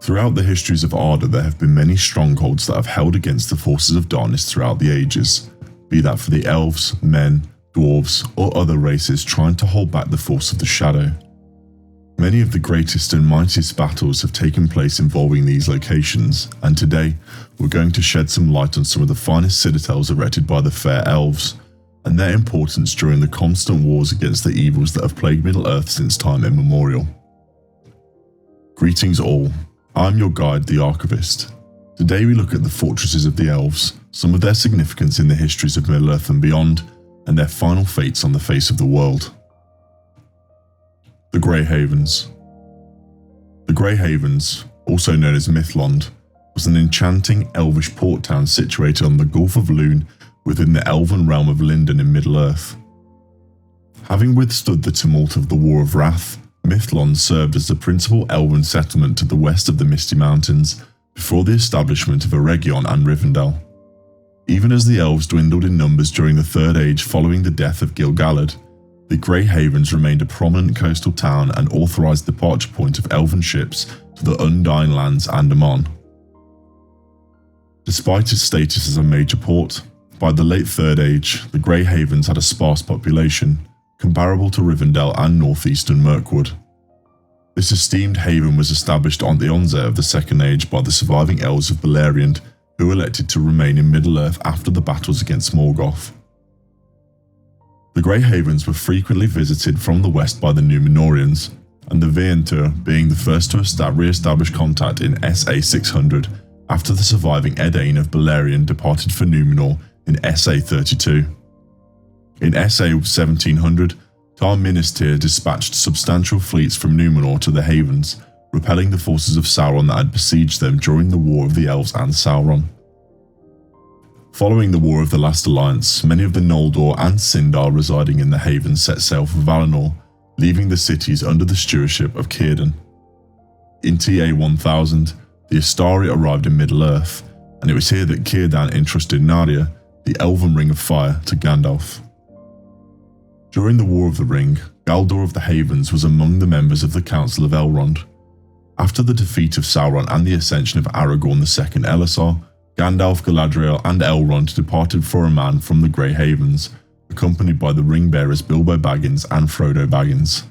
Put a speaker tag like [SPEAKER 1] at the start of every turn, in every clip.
[SPEAKER 1] Throughout the histories of Arda, there have been many strongholds that have held against the forces of darkness throughout the ages, be that for the elves, men, dwarves, or other races trying to hold back the force of the shadow. Many of the greatest and mightiest battles have taken place involving these locations, and today we're going to shed some light on some of the finest citadels erected by the fair elves, and their importance during the constant wars against the evils that have plagued Middle-earth since time immemorial. Greetings all, I'm your guide, the Archivist. Today we look at the fortresses of the elves, some of their significance in the histories of Middle-earth and beyond, and their final fates on the face of the world. The Grey Havens. The Grey Havens, also known as Mithlond, was an enchanting elvish port town situated on the Gulf of Lune within the elven realm of Lindon in Middle-earth. Having withstood the tumult of the War of Wrath, Mithlond served as the principal elven settlement to the west of the Misty Mountains before the establishment of Eregion and Rivendell. Even as the elves dwindled in numbers during the Third Age following the death of Gil-galad, the Grey Havens remained a prominent coastal town and authorised departure point of elven ships to the Undying Lands and Amon. Despite its status as a major port, by the late Third Age, the Grey Havens had a sparse population, comparable to Rivendell and northeastern Mirkwood. This esteemed haven was established on the onset of the Second Age by the surviving elves of Beleriand, who elected to remain in Middle-earth after the battles against Morgoth. The Grey Havens were frequently visited from the west by the Númenóreans, and the Vientur being the first to re-establish contact in SA 600 after the surviving Edain of Beleriand departed for Númenor in SA 32. In SA 1700, Tar Minas dispatched substantial fleets from Númenor to the Havens, repelling the forces of Sauron that had besieged them during the War of the Elves and Sauron. Following the War of the Last Alliance, many of the Noldor and Sindar residing in the Havens set sail for Valinor, leaving the cities under the stewardship of Círdan. In TA 1000, the Astari arrived in Middle-earth, and it was here that Círdan entrusted Narya, the Elven Ring of Fire, to Gandalf. During the War of the Ring, Galdor of the Havens was among the members of the Council of Elrond. After the defeat of Sauron and the ascension of Aragorn II Elessar, Gandalf, Galadriel and Elrond departed for a man from the Grey Havens, accompanied by the ring-bearers Bilbo Baggins and Frodo Baggins.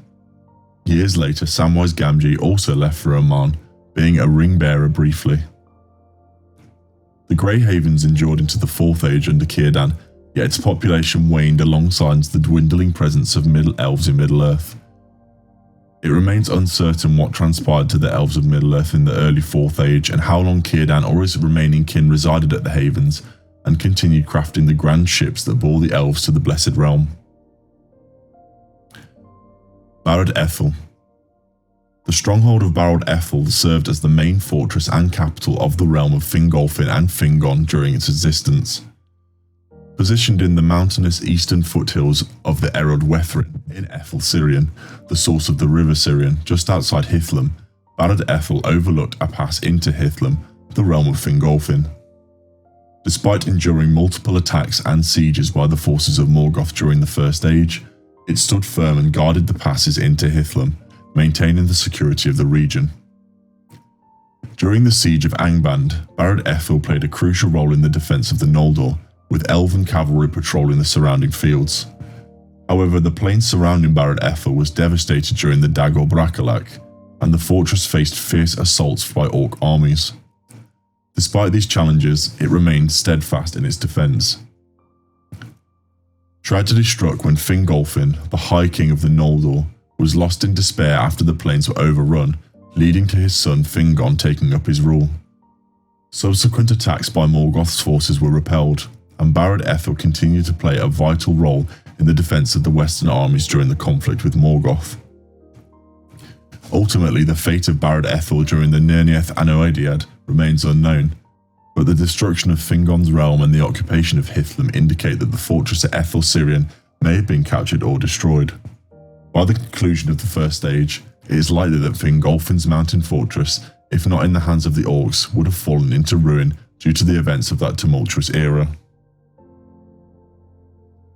[SPEAKER 1] Years later, Samwise Gamgee also left for Oman, being a ring-bearer briefly. The Grey Havens endured into the Fourth Age under Círdan, yet its population waned alongside the dwindling presence of Middle Elves in Middle-earth. It remains uncertain what transpired to the Elves of Middle-earth in the early Fourth Age and how long Círdan or his remaining kin resided at the Havens and continued crafting the grand ships that bore the Elves to the Blessed Realm. Barad Eithel. The stronghold of Barad Eithel served as the main fortress and capital of the realm of Fingolfin and Fingon during its existence. Positioned in the mountainous eastern foothills of the Erod Wethrin in Ethel Sirion, the source of the River Sirion, just outside Hithlum, Barad Eithel overlooked a pass into Hithlum, the realm of Fingolfin. Despite enduring multiple attacks and sieges by the forces of Morgoth during the First Age, it stood firm and guarded the passes into Hithlum, maintaining the security of the region. During the siege of Angband, Barad Eithel played a crucial role in the defence of the Noldor, with elven cavalry patrolling the surrounding fields. However, the plain surrounding Barad Eithel was devastated during the Dagor Bracolach, and the fortress faced fierce assaults by Orc armies. Despite these challenges, it remained steadfast in its defence. Tragedy struck when Fingolfin, the High King of the Noldor, was lost in despair after the plains were overrun, leading to his son Fingon taking up his rule. Subsequent attacks by Morgoth's forces were repelled, and Barad Eithel continued to play a vital role in the defence of the Western armies during the conflict with Morgoth. Ultimately, the fate of Barad Eithel during the Nirnaeth Ost-In-Edhil remains unknown, but the destruction of Fingon's realm and the occupation of Hithlum indicate that the fortress at Ethel Sirion may have been captured or destroyed. By the conclusion of the First Age, it is likely that Fingolfin's mountain fortress, if not in the hands of the Orcs, would have fallen into ruin due to the events of that tumultuous era.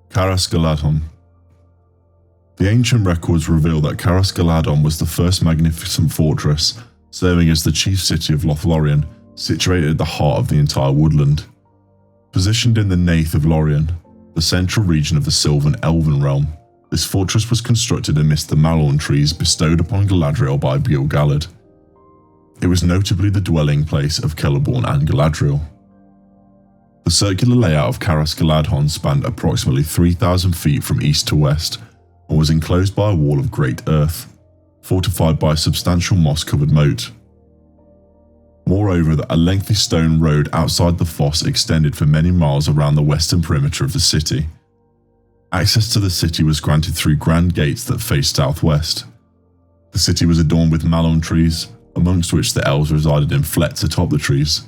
[SPEAKER 1] Caras Galadhon. The ancient records reveal that Caras Galadhon was the first magnificent fortress, serving as the chief city of Lothlorien, situated at the heart of the entire woodland. Positioned in the Nath of Lorien, the central region of the Sylvan Elven realm, this fortress was constructed amidst the Malorn trees bestowed upon Galadriel by Gil-galad. It was notably the dwelling place of Celeborn and Galadriel. The circular layout of Caras Galadhon spanned approximately 3,000 feet from east to west and was enclosed by a wall of great earth, fortified by a substantial moss-covered moat. Moreover, a lengthy stone road outside the foss extended for many miles around the western perimeter of the city. Access to the city was granted through grand gates that faced southwest. The city was adorned with malon trees, amongst which the elves resided in flets atop the trees.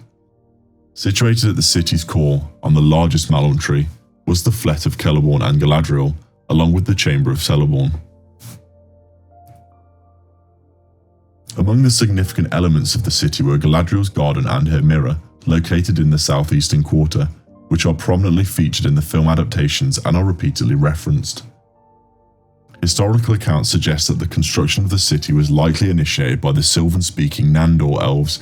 [SPEAKER 1] Situated at the city's core, on the largest malon tree, was the flet of Celeborn and Galadriel, along with the chamber of Celeborn. Among the significant elements of the city were Galadriel's garden and her mirror, located in the southeastern quarter, which are prominently featured in the film adaptations and are repeatedly referenced. Historical accounts suggest that the construction of the city was likely initiated by the Sylvan-speaking Nandor elves,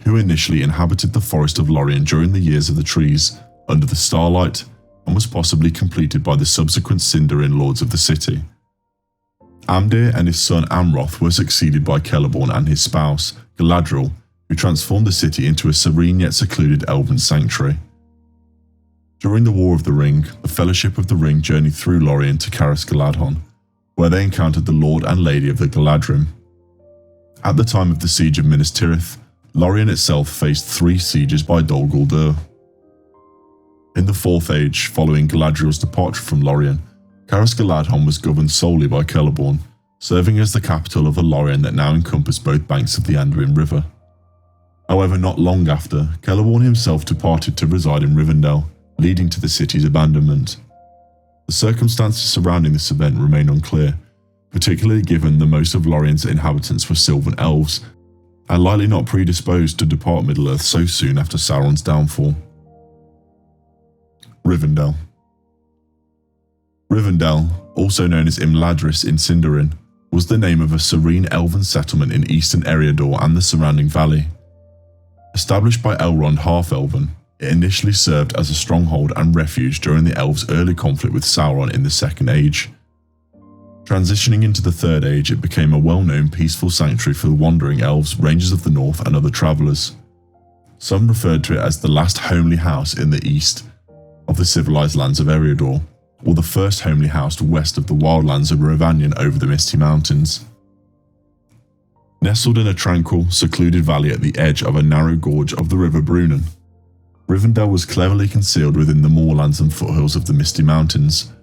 [SPEAKER 1] who initially inhabited the forest of Lorien during the Years of the Trees, under the starlight, and was possibly completed by the subsequent Sindarin lords of the city. Amdir and his son Amroth were succeeded by Celeborn and his spouse, Galadriel, who transformed the city into a serene yet secluded elven sanctuary. During the War of the Ring, the Fellowship of the Ring journeyed through Lorien to Caras Galadhon, where they encountered the Lord and Lady of the Galadrim. At the time of the siege of Minas Tirith, Lorien itself faced 3 sieges by Dol Guldur. In the Fourth Age, following Galadriel's departure from Lorien, Caras Galadhon was governed solely by Celeborn, serving as the capital of a Lorien that now encompassed both banks of the Anduin River. However, not long after, Celeborn himself departed to reside in Rivendell, leading to the city's abandonment. The circumstances surrounding this event remain unclear, particularly given that most of Lorien's inhabitants were Sylvan elves, and likely not predisposed to depart Middle-earth so soon after Sauron's downfall. Rivendell. Rivendell, also known as Imladris in Sindarin, was the name of a serene elven settlement in eastern Eriador and the surrounding valley. Established by Elrond Half-Elven, it initially served as a stronghold and refuge during the elves' early conflict with Sauron in the Second Age. Transitioning into the Third Age, it became a well-known peaceful sanctuary for the wandering elves, rangers of the north and other travellers. Some referred to it as the last homely house in the east of the civilized lands of Eriador, or the first homely house west of the wildlands of Rivanion over the Misty Mountains. Nestled in a tranquil, secluded valley at the edge of a narrow gorge of the River Brunnen, Rivendell was cleverly concealed within the moorlands and foothills of the Misty Mountains.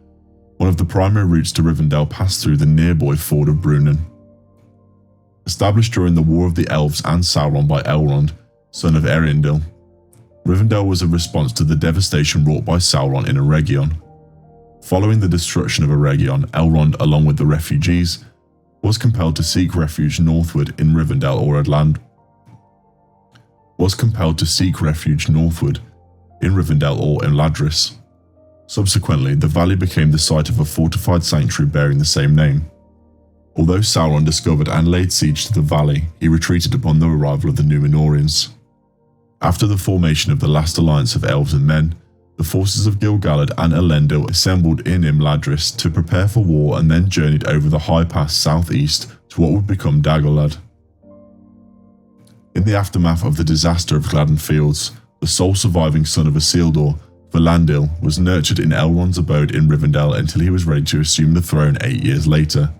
[SPEAKER 1] One of the primary routes to Rivendell passed through the nearby ford of Brunnen. Established during the War of the Elves and Sauron by Elrond, son of Eärendil, Rivendell was a response to the devastation wrought by Sauron in Eregion. Following the destruction of Eregion, Elrond, along with the refugees, was compelled to seek refuge northward in Rivendell or Imladris. Subsequently, the valley became the site of a fortified sanctuary bearing the same name. Although Sauron discovered and laid siege to the valley, he retreated upon the arrival of the Númenóreans. After the formation of the last alliance of elves and men, the forces of Gil-galad and Elendil assembled in Imladris to prepare for war and then journeyed over the high pass southeast to what would become Dagorlad. In the aftermath of the disaster of Gladden Fields, the sole surviving son of Isildur, Valandil, was nurtured in Elrond's abode in Rivendell until he was ready to assume the throne 8 years later.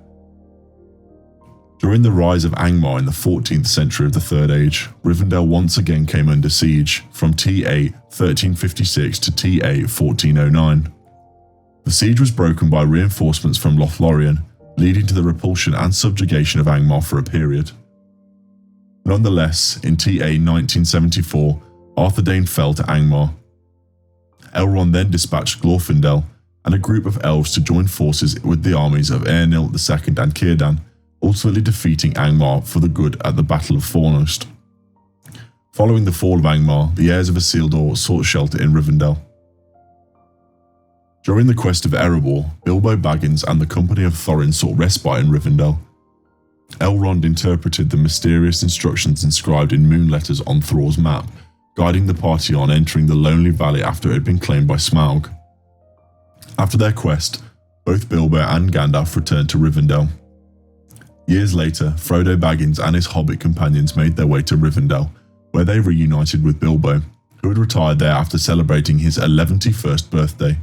[SPEAKER 1] During the rise of Angmar in the 14th century of the Third Age, Rivendell once again came under siege from TA 1356 to TA 1409. The siege was broken by reinforcements from Lothlorien, leading to the repulsion and subjugation of Angmar for a period. Nonetheless, in TA 1974, Arthedain fell to Angmar. Elrond then dispatched Glorfindel and a group of elves to join forces with the armies of Eärnil II and Círdan, ultimately defeating Angmar for the good at the Battle of Fornost. Following the fall of Angmar, the heirs of Isildur sought shelter in Rivendell. During the quest of Erebor, Bilbo Baggins and the company of Thorin sought respite in Rivendell. Elrond interpreted the mysterious instructions inscribed in moon letters on Thror's map, guiding the party on entering the lonely valley after it had been claimed by Smaug. After their quest, both Bilbo and Gandalf returned to Rivendell. Years later, Frodo Baggins and his hobbit companions made their way to Rivendell, where they reunited with Bilbo, who had retired there after celebrating his 111st birthday.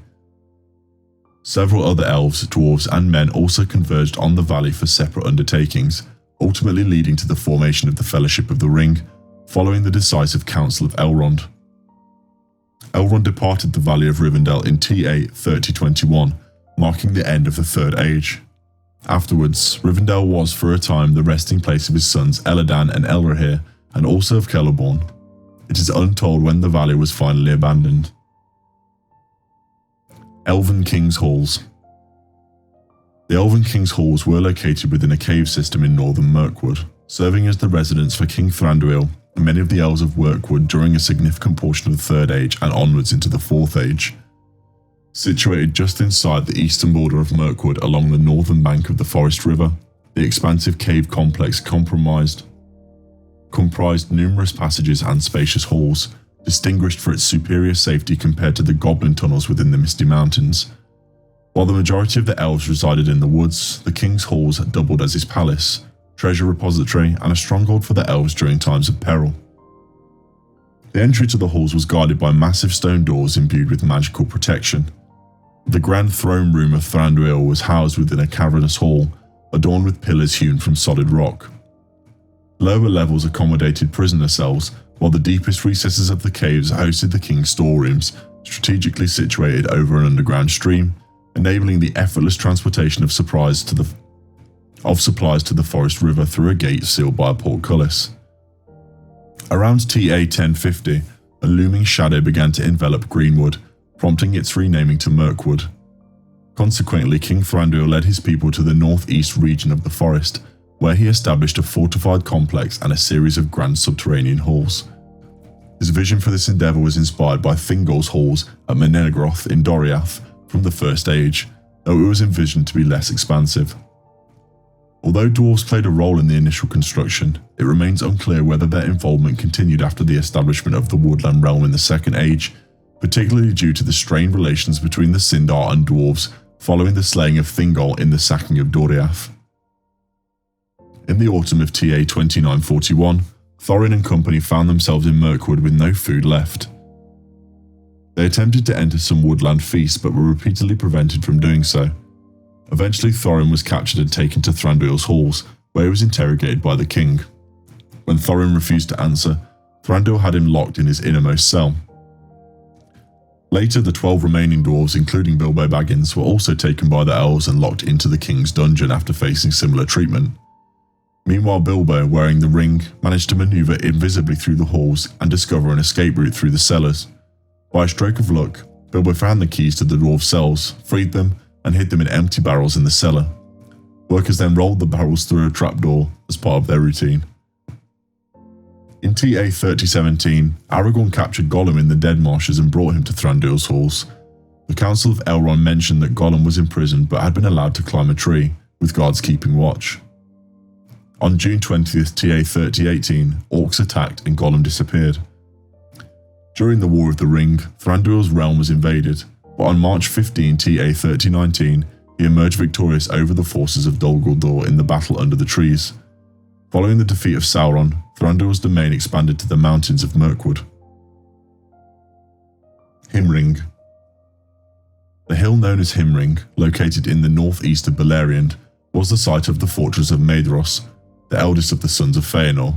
[SPEAKER 1] Several other elves, dwarves, and men also converged on the valley for separate undertakings, ultimately leading to the formation of the Fellowship of the Ring, following the decisive Council of Elrond. Elrond departed the Valley of Rivendell in TA 3021, marking the end of the Third Age. Afterwards, Rivendell was for a time the resting place of his sons Elladan and Elrohir, and also of Celeborn. It is untold when the valley was finally abandoned. Elvenking's Halls. The Elvenking's Halls were located within a cave system in northern Mirkwood, serving as the residence for King Thranduil and many of the Elves of Mirkwood during a significant portion of the Third Age and onwards into the Fourth Age. Situated just inside the eastern border of Mirkwood along the northern bank of the Forest River, the expansive cave complex comprised numerous passages and spacious halls, distinguished for its superior safety compared to the goblin tunnels within the Misty Mountains. While the majority of the elves resided in the woods, the King's Halls doubled as his palace, treasure repository, and a stronghold for the elves during times of peril. The entry to the halls was guarded by massive stone doors imbued with magical protection. The grand throne room of Thranduil was housed within a cavernous hall, adorned with pillars hewn from solid rock. Lower levels accommodated prisoner cells, while the deepest recesses of the caves hosted the king's storerooms, strategically situated over an underground stream, enabling the effortless transportation of supplies to the Forest River through a gate sealed by a portcullis. Around TA 1050, a looming shadow began to envelop Greenwood, prompting its renaming to Mirkwood. Consequently, King Thranduil led his people to the northeast region of the forest, where he established a fortified complex and a series of grand subterranean halls. His vision for this endeavour was inspired by Thingol's halls at Menegroth in Doriath from the First Age, though it was envisioned to be less expansive. Although dwarves played a role in the initial construction, it remains unclear whether their involvement continued after the establishment of the Woodland Realm in the Second Age, particularly due to the strained relations between the Sindar and dwarves following the slaying of Thingol in the sacking of Doriath. In the autumn of TA 2941, Thorin and company found themselves in Mirkwood with no food left. They attempted to enter some woodland feasts but were repeatedly prevented from doing so. Eventually Thorin was captured and taken to Thranduil's halls, where he was interrogated by the king. When Thorin refused to answer, Thranduil had him locked in his innermost cell. Later, the 12 remaining dwarves, including Bilbo Baggins, were also taken by the elves and locked into the king's dungeon after facing similar treatment. Meanwhile, Bilbo, wearing the ring, managed to maneuver invisibly through the halls and discover an escape route through the cellars. By a stroke of luck, Bilbo found the keys to the dwarves' cells, freed them, and hid them in empty barrels in the cellar. Workers then rolled the barrels through a trapdoor as part of their routine. In TA 3017, Aragorn captured Gollum in the Dead Marshes and brought him to Thranduil's halls. The Council of Elrond mentioned that Gollum was imprisoned but had been allowed to climb a tree, with guards keeping watch. On June 20th, TA 3018, orcs attacked and Gollum disappeared. During the War of the Ring, Thranduil's realm was invaded, but on March 15, TA 3019, he emerged victorious over the forces of Dol Guldur in the battle under the trees. Following the defeat of Sauron, Thranduil's domain expanded to the mountains of Mirkwood. Himring. The hill known as Himring, located in the northeast of Beleriand, was the site of the fortress of Menegroth, the eldest of the sons of Feanor.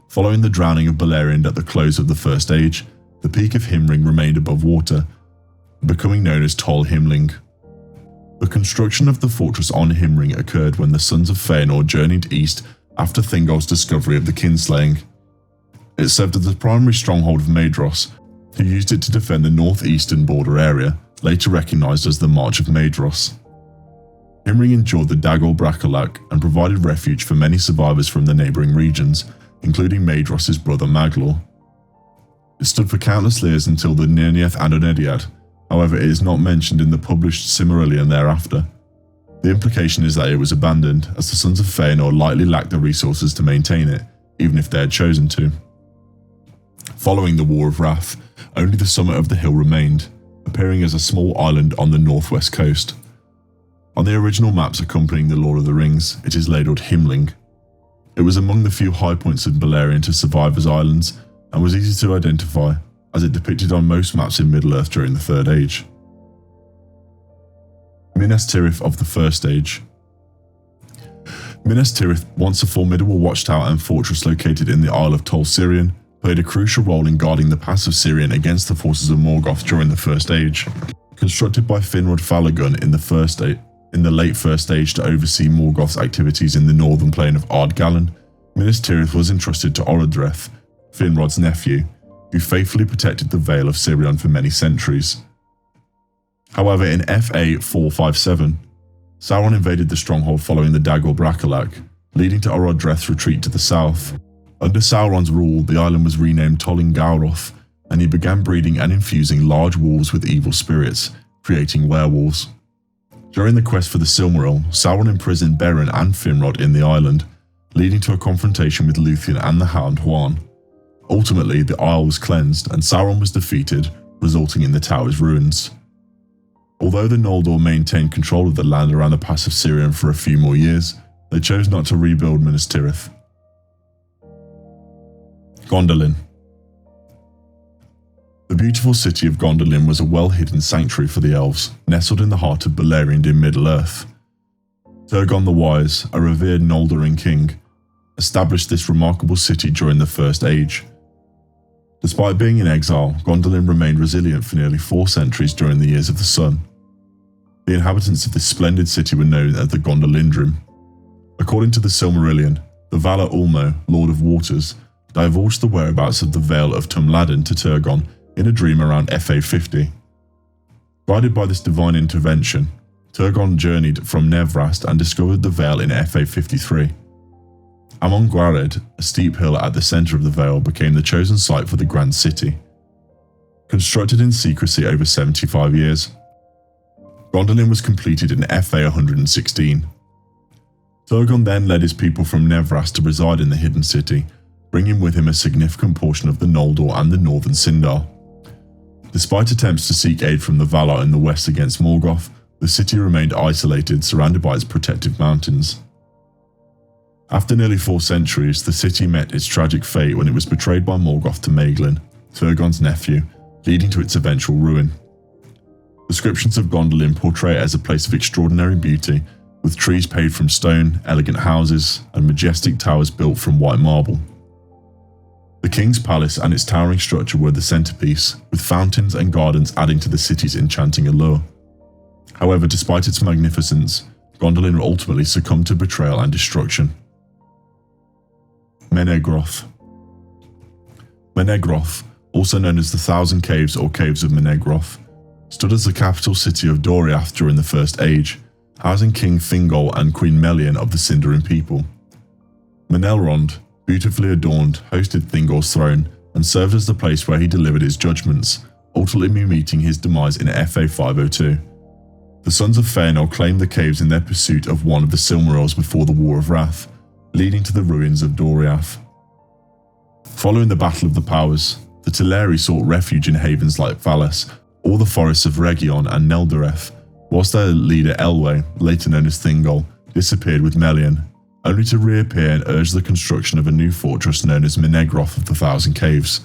[SPEAKER 1] Following the drowning of Beleriand at the close of the First Age, the peak of Himring remained above water, becoming known as Tol Himling. The construction of the fortress on Himring occurred when the sons of Feanor journeyed east after Thingol's discovery of the kinslaying. It served as the primary stronghold of Menegroth, who used it to defend the northeastern border area, later recognised as the March of Menegroth. Himring endured the Dagor Bracolak and provided refuge for many survivors from the neighbouring regions, including Maedross's brother Maglor. It stood for countless years until the Nirnaeth Adonediad, however it is not mentioned in the published Silmarillion thereafter. The implication is that it was abandoned, as the Sons of Feanor likely lacked the resources to maintain it, even if they had chosen to. Following the War of Wrath, only the summit of the hill remained, appearing as a small island on the northwest coast. On the original maps accompanying the Lord of the Rings, it is labelled Himring. It was among the few high points in Beleriand to survive as islands, and was easy to identify, as it depicted on most maps in Middle-earth during the Third Age. Minas Tirith of the First Age. Minas Tirith, once a formidable watchtower and fortress located in the Isle of Tol Sirion, played a crucial role in guarding the pass of Sirion against the forces of Morgoth during the First Age. Constructed by Finrod Falagun in the late First Age to oversee Morgoth's activities in the northern plain of Ardgallen, Minas Tirith was entrusted to Orodreth, Finrod's nephew, who faithfully protected the Vale of Sirion for many centuries. However, in FA 457, Sauron invaded the stronghold following the Dagor Bracolach, leading to Orodreth's retreat to the south. Under Sauron's rule, the island was renamed Tolin Gawroth, and he began breeding and infusing large wolves with evil spirits, creating werewolves. During the quest for the Silmaril, Sauron imprisoned Beren and Finrod in the island, leading to a confrontation with Luthien and the Hound Huan. Ultimately, the Isle was cleansed and Sauron was defeated, resulting in the tower's ruins. Although the Noldor maintained control of the land around the Pass of Sirion for a few more years, they chose not to rebuild Minas Tirith. Gondolin. The beautiful city of Gondolin was a well-hidden sanctuary for the Elves, nestled in the heart of Beleriand in Middle-earth. Turgon the Wise, a revered Noldorin king, established this remarkable city during the First Age. Despite being in exile, Gondolin remained resilient for nearly 4 centuries during the Years of the Sun. The inhabitants of this splendid city were known as the Gondolindrim. According to the Silmarillion, the Valar Ulmo, Lord of Waters, divulged the whereabouts of the Vale of Tumladen to Turgon in a dream around FA 50. Guided by this divine intervention, Turgon journeyed from Nevrast and discovered the Vale in FA 53. Amon Gwared, a steep hill at the centre of the Vale, became the chosen site for the Grand City. Constructed in secrecy over 75 years, Gondolin was completed in FA 116. Turgon then led his people from Nevrast to reside in the hidden city, bringing with him a significant portion of the Noldor and the northern Sindar. Despite attempts to seek aid from the Valar in the west against Morgoth, the city remained isolated, surrounded by its protective mountains. After nearly 4 centuries, the city met its tragic fate when it was betrayed by Morgoth to Maeglin, Turgon's nephew, leading to its eventual ruin. Descriptions of Gondolin portray it as a place of extraordinary beauty, with trees paved from stone, elegant houses, and majestic towers built from white marble. The king's palace and its towering structure were the centerpiece, with fountains and gardens adding to the city's enchanting allure. However, despite its magnificence, Gondolin ultimately succumbed to betrayal and destruction. Menegroth. Menegroth, also known as the Thousand Caves or Caves of Menegroth, stood as the capital city of Doriath during the First Age, housing King Thingol and Queen Melian of the Sindarin people. Menegroth, beautifully adorned, hosted Thingol's throne and served as the place where he delivered his judgments, ultimately meeting his demise in FA 502. The Sons of Feanor claimed the caves in their pursuit of one of the Silmarils before the War of Wrath, leading to the ruins of Doriath. Following the Battle of the Powers, the Teleri sought refuge in havens like Valas, or the forests of Region and Neldareth, whilst their leader Elwë, later known as Thingol, disappeared with Melian, only to reappear and urge the construction of a new fortress known as Menegroth of the Thousand Caves.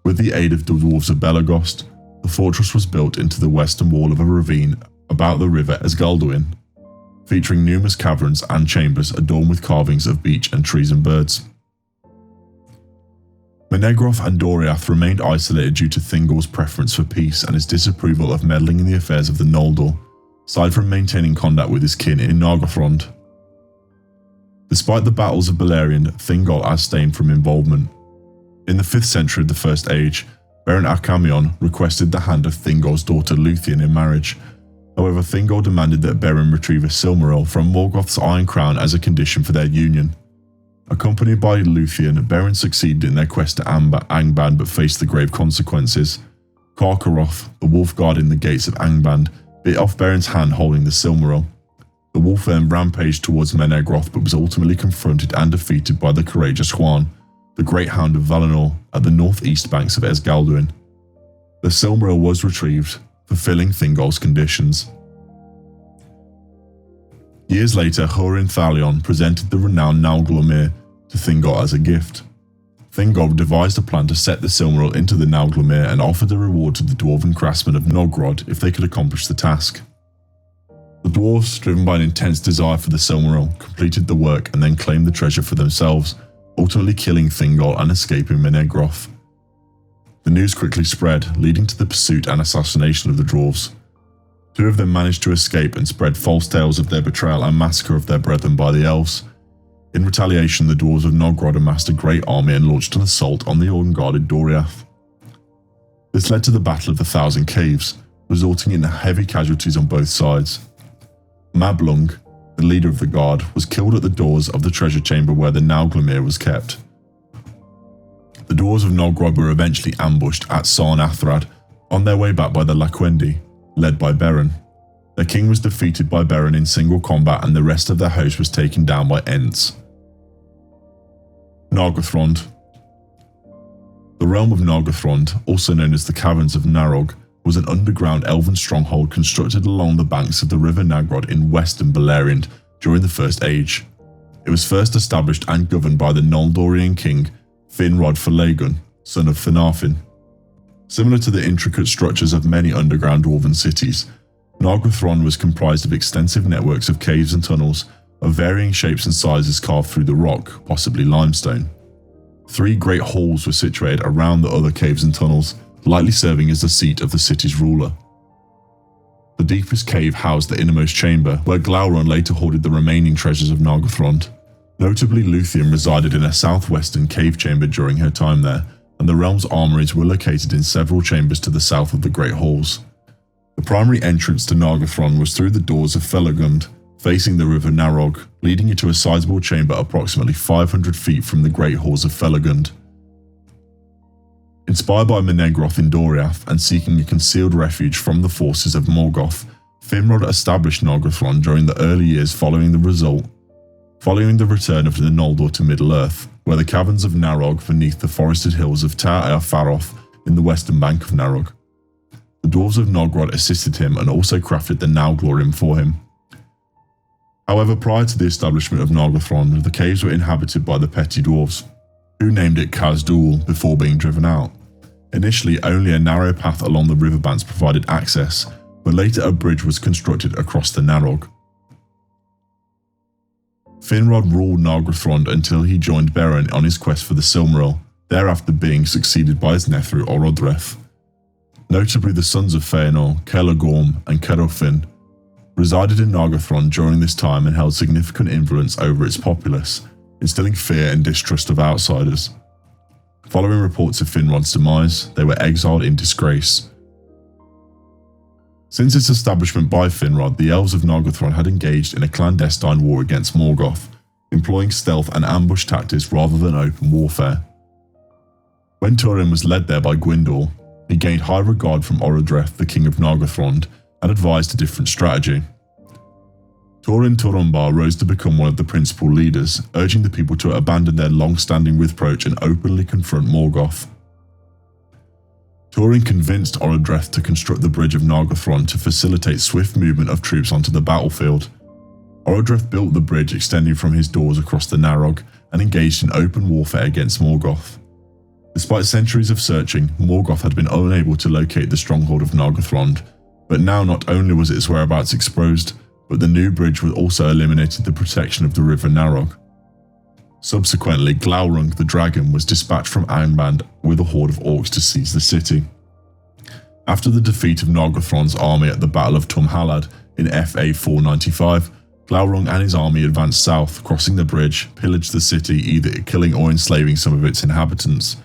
[SPEAKER 1] With the aid of the Dwarves of Belagost, the fortress was built into the western wall of a ravine about the river Esgaldwin, featuring numerous caverns and chambers adorned with carvings of beech and trees and birds. Menegroth and Doriath remained isolated due to Thingol's preference for peace and his disapproval of meddling in the affairs of the Noldor, aside from maintaining contact with his kin in Nargothrond. Despite the battles of Beleriand, Thingol abstained from involvement. In the 5th century of the First Age, Beren Akamion requested the hand of Thingol's daughter Luthien in marriage. However, Thingol demanded that Beren retrieve a Silmaril from Morgoth's Iron Crown as a condition for their union. Accompanied by Luthien, Beren succeeded in their quest to Angband but faced the grave consequences. Karkaroth, the wolf guarding the gates of Angband, bit off Beren's hand holding the Silmaril. The wolf then rampaged towards Menegroth but was ultimately confronted and defeated by the courageous Juan, the Great Hound of Valinor, at the northeast banks of Esgaldwin. The Silmaril was retrieved, fulfilling Thingol's conditions. Years later, Hurin Thalion presented the renowned Nauglamir to Thingol as a gift. Thingol devised a plan to set the Silmaril into the Nauglamir and offered a reward to the dwarven craftsmen of Nogrod if they could accomplish the task. The dwarves, driven by an intense desire for the Silmaril, completed the work and then claimed the treasure for themselves, ultimately killing Thingol and escaping Menegroth. The news quickly spread, leading to the pursuit and assassination of the dwarves. Two of them managed to escape and spread false tales of their betrayal and massacre of their brethren by the elves. In retaliation, the dwarves of Nogrod amassed a great army and launched an assault on the unguarded Doriath. This led to the Battle of the Thousand Caves, resulting in heavy casualties on both sides. Mablung, the leader of the guard, was killed at the doors of the treasure chamber where the Nauglamir was kept. The dwarves of Nogrod were eventually ambushed at Sarn Athrad, on their way back by the Laquendi, led by Beren. Their king was defeated by Beren in single combat and the rest of their host was taken down by Ents. Nargothrond. The realm of Nargothrond, also known as the Caverns of Narog, was an underground elven stronghold constructed along the banks of the River Nagrod in western Beleriand during the First Age. It was first established and governed by the Noldorian king Finrod Falagun, son of Finarfin. Similar to the intricate structures of many underground dwarven cities, Nargothrond was comprised of extensive networks of caves and tunnels of varying shapes and sizes carved through the rock, possibly limestone. 3 great halls were situated around the other caves and tunnels, likely serving as the seat of the city's ruler. The deepest cave housed the innermost chamber, where Glaurung later hoarded the remaining treasures of Nargothrond. Notably, Luthien resided in a southwestern cave chamber during her time there, and the realm's armories were located in several chambers to the south of the Great Halls. The primary entrance to Nargothrond was through the doors of Felagund, facing the River Narog, leading into a sizable chamber approximately 500 feet from the Great Halls of Felagund. Inspired by Menegroth in Doriath and seeking a concealed refuge from the forces of Morgoth, Finrod established Nargothrond during the early years following the return of the Noldor to Middle-earth, where the caverns of Narog beneath the forested hills of Tar Eofaroth in the western bank of Narog. The dwarves of Nogrod assisted him and also crafted the Nauglorim for him. However, prior to the establishment of Nargothrond, the caves were inhabited by the petty dwarves, who named it Khazd-dûl before being driven out. Initially, only a narrow path along the riverbanks provided access, but later a bridge was constructed across the Narog. Finrod ruled Nargothrond until he joined Beren on his quest for the Silmaril, thereafter being succeeded by his nephew Orodreth. Notably, the sons of Fëanor, Celagorm and Cerofin, resided in Nargothrond during this time and held significant influence over its populace, instilling fear and distrust of outsiders. Following reports of Finrod's demise, they were exiled in disgrace. Since its establishment by Finrod, the Elves of Nargothrond had engaged in a clandestine war against Morgoth, employing stealth and ambush tactics rather than open warfare. When Turin was led there by Gwyndor, he gained high regard from Orodreth, the king of Nargothrond, and advised a different strategy. Turin Turambar rose to become one of the principal leaders, urging the people to abandon their long-standing reproach and openly confront Morgoth. Turin convinced Orodreth to construct the Bridge of Nargothrond to facilitate swift movement of troops onto the battlefield. Orodreth built the bridge extending from his doors across the Narog and engaged in open warfare against Morgoth. Despite centuries of searching, Morgoth had been unable to locate the stronghold of Nargothrond, but now not only was its whereabouts exposed, but the new bridge would also eliminated the protection of the River Narog. Subsequently, Glaurung the dragon was dispatched from Angband with a horde of orcs to seize the city. After the defeat of Nargothrond's army at the Battle of Tumhalad in FA 495, Glaurung and his army advanced south, crossing the bridge, pillaged the city, either killing or enslaving some of its inhabitants.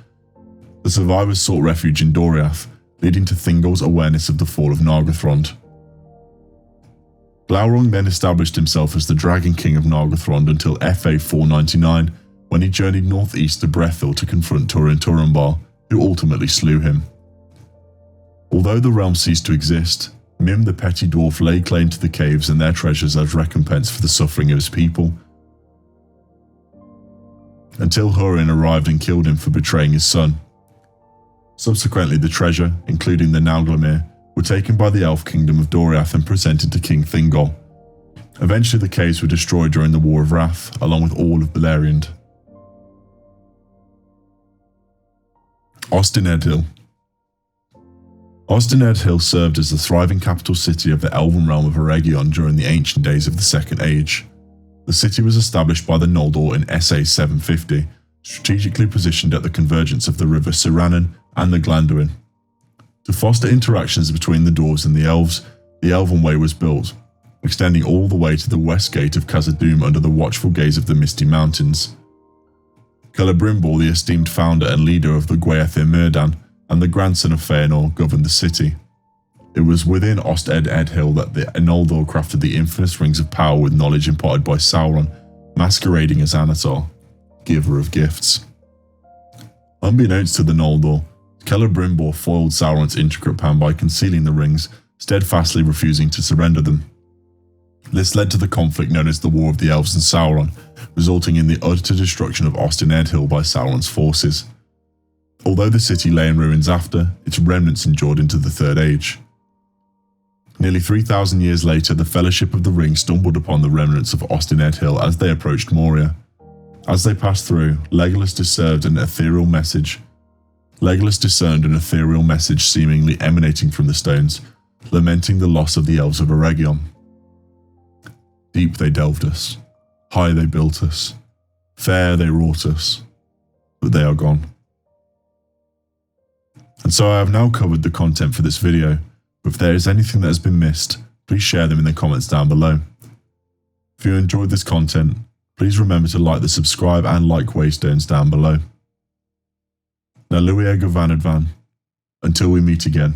[SPEAKER 1] The survivors sought refuge in Doriath, leading to Thingol's awareness of the fall of Nargothrond. Glaurung then established himself as the Dragon King of Nargothrond until FA 499, when he journeyed northeast to Brethil to confront Turin Turambar, who ultimately slew him. Although the realm ceased to exist, Mim the petty dwarf laid claim to the caves and their treasures as recompense for the suffering of his people, until Húrin arrived and killed him for betraying his son. Subsequently, the treasure, including the Nauglamir, were taken by the elf kingdom of Doriath and presented to King Thingol. Eventually the caves were destroyed during the War of Wrath, along with all of Beleriand. Ost-In-Edhil. Ost-In-Edhil served as the thriving capital city of the elven realm of Eregion during the ancient days of the Second Age. The city was established by the Noldor in SA 750, strategically positioned at the convergence of the river Sirannon and the Glanduin. To foster interactions between the Dwarves and the Elves, the Elven Way was built, extending all the way to the west gate of Khazad-dûm under the watchful gaze of the Misty Mountains. Celebrimbor, the esteemed founder and leader of the Gwaithir Myrdan, and the grandson of Fëanor, governed the city. It was within Ost-In-Edhil that the Noldor crafted the infamous rings of power with knowledge imparted by Sauron, masquerading as Anatar, giver of gifts. Unbeknownst to the Noldor, Celebrimbor foiled Sauron's intricate plan by concealing the rings, steadfastly refusing to surrender them. This led to the conflict known as the War of the Elves and Sauron, resulting in the utter destruction of Ost-In-Edhil by Sauron's forces. Although the city lay in ruins after, its remnants endured into the Third Age. Nearly 3,000 years later, the Fellowship of the Ring stumbled upon the remnants of Ost-In-Edhil as they approached Moria. As they passed through, Legolas discerned an ethereal message seemingly emanating from the stones, lamenting the loss of the Elves of Eregion. Deep they delved us, high they built us, fair they wrought us, but they are gone. And so I have now covered the content for this video, but if there is anything that has been missed, please share them in the comments down below. If you enjoyed this content, please remember to like the subscribe and like waystones down below. Now Luia Gavanadvan, until we meet again.